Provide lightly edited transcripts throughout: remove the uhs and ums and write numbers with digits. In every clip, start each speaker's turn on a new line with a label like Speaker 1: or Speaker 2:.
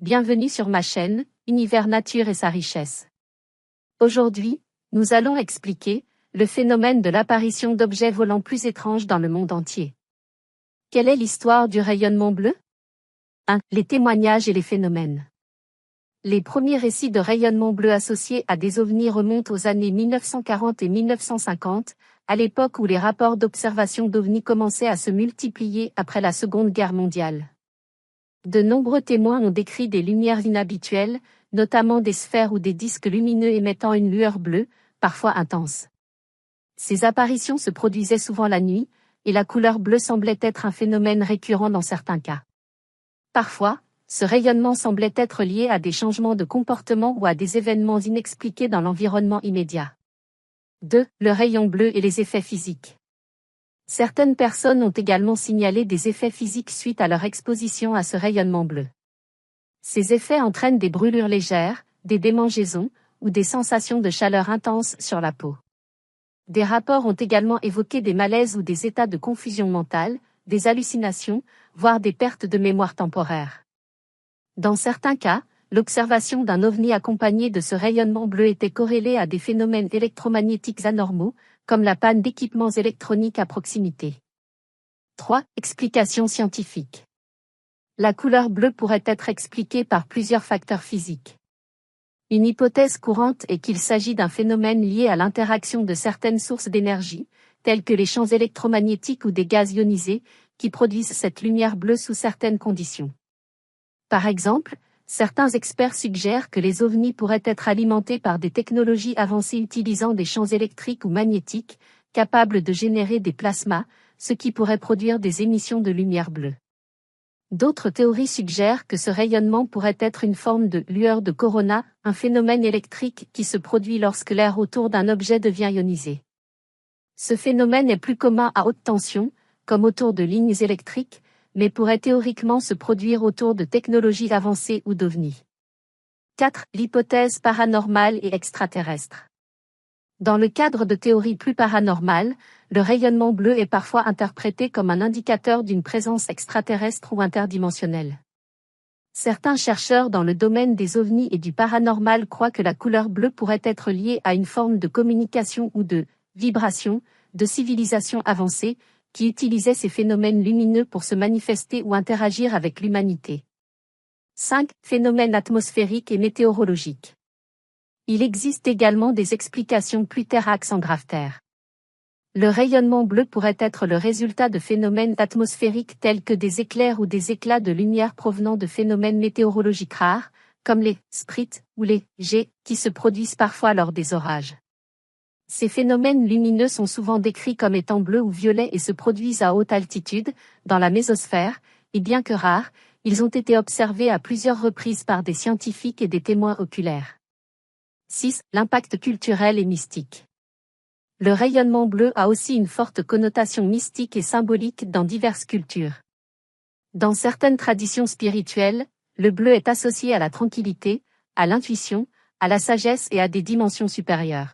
Speaker 1: bienvenue sur ma chaîne, Univers Nature et sa richesse. Aujourd'hui, nous allons expliquer le phénomène de l'apparition d'objets volants plus étranges dans le monde entier. Quelle est l'histoire du rayonnement bleu? 1. Les témoignages et les phénomènes. Les premiers récits de rayonnement bleu associés à des ovnis remontent aux années 1940 et 1950, à l'époque où les rapports d'observation d'ovnis commençaient à se multiplier après la Seconde Guerre mondiale. De nombreux témoins ont décrit des lumières inhabituelles, notamment des sphères ou des disques lumineux émettant une lueur bleue, parfois intense. Ces apparitions se produisaient souvent la nuit, et la couleur bleue semblait être un phénomène récurrent dans certains cas. Parfois, ce rayonnement semblait être lié à des changements de comportement ou à des événements inexpliqués dans l'environnement immédiat. 2. Le rayon bleu et les effets physiques. Certaines personnes ont également signalé des effets physiques suite à leur exposition à ce rayonnement bleu. Ces effets entraînent des brûlures légères, des démangeaisons, ou des sensations de chaleur intense sur la peau. Des rapports ont également évoqué des malaises ou des états de confusion mentale, des hallucinations, voire des pertes de mémoire temporaire. Dans certains cas, l'observation d'un ovni accompagné de ce rayonnement bleu était corrélée à des phénomènes électromagnétiques anormaux, comme la panne d'équipements électroniques à proximité. 3. Explications scientifiques. La couleur bleue pourrait être expliquée par plusieurs facteurs physiques. Une hypothèse courante est qu'il s'agit d'un phénomène lié à l'interaction de certaines sources d'énergie, telles que les champs électromagnétiques ou des gaz ionisés, qui produisent cette lumière bleue sous certaines conditions. Par exemple, certains experts suggèrent que les ovnis pourraient être alimentés par des technologies avancées utilisant des champs électriques ou magnétiques, capables de générer des plasmas, ce qui pourrait produire des émissions de lumière bleue. D'autres théories suggèrent que ce rayonnement pourrait être une forme de lueur de corona, un phénomène électrique qui se produit lorsque l'air autour d'un objet devient ionisé. Ce phénomène est plus commun à haute tension, comme autour de lignes électriques, mais pourrait théoriquement se produire autour de technologies avancées ou d'ovnis. 4. L'hypothèse paranormale et extraterrestre. Dans le cadre de théories plus paranormales, le rayonnement bleu est parfois interprété comme un indicateur d'une présence extraterrestre ou interdimensionnelle. Certains chercheurs dans le domaine des ovnis et du paranormal croient que la couleur bleue pourrait être liée à une forme de communication ou de vibration de civilisation avancée, qui utilisait ces phénomènes lumineux pour se manifester ou interagir avec l'humanité. 5. Phénomènes atmosphériques et météorologiques. Il existe également des explications plus terrax en grave-terre. Le rayonnement bleu pourrait être le résultat de phénomènes atmosphériques tels que des éclairs ou des éclats de lumière provenant de phénomènes météorologiques rares, comme les sprites ou les jets, qui se produisent parfois lors des orages. Ces phénomènes lumineux sont souvent décrits comme étant bleus ou violets et se produisent à haute altitude, dans la mésosphère, et bien que rares, ils ont été observés à plusieurs reprises par des scientifiques et des témoins oculaires. 6. L'impact culturel et mystique. Le rayonnement bleu a aussi une forte connotation mystique et symbolique dans diverses cultures. Dans certaines traditions spirituelles, le bleu est associé à la tranquillité, à l'intuition, à la sagesse et à des dimensions supérieures.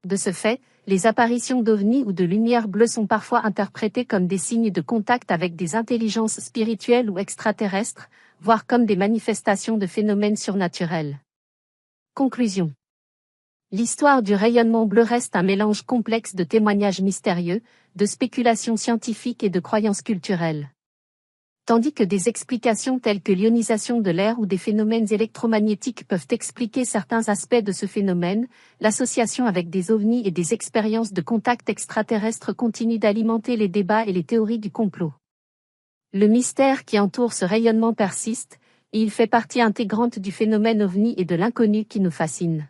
Speaker 1: De ce fait, les apparitions d'ovnis ou de lumière bleue sont parfois interprétées comme des signes de contact avec des intelligences spirituelles ou extraterrestres, voire comme des manifestations de phénomènes surnaturels. Conclusion. L'histoire du rayonnement bleu reste un mélange complexe de témoignages mystérieux, de spéculations scientifiques et de croyances culturelles. Tandis que des explications telles que l'ionisation de l'air ou des phénomènes électromagnétiques peuvent expliquer certains aspects de ce phénomène, l'association avec des ovnis et des expériences de contact extraterrestre continue d'alimenter les débats et les théories du complot. Le mystère qui entoure ce rayonnement persiste, et il fait partie intégrante du phénomène ovni et de l'inconnu qui nous fascine.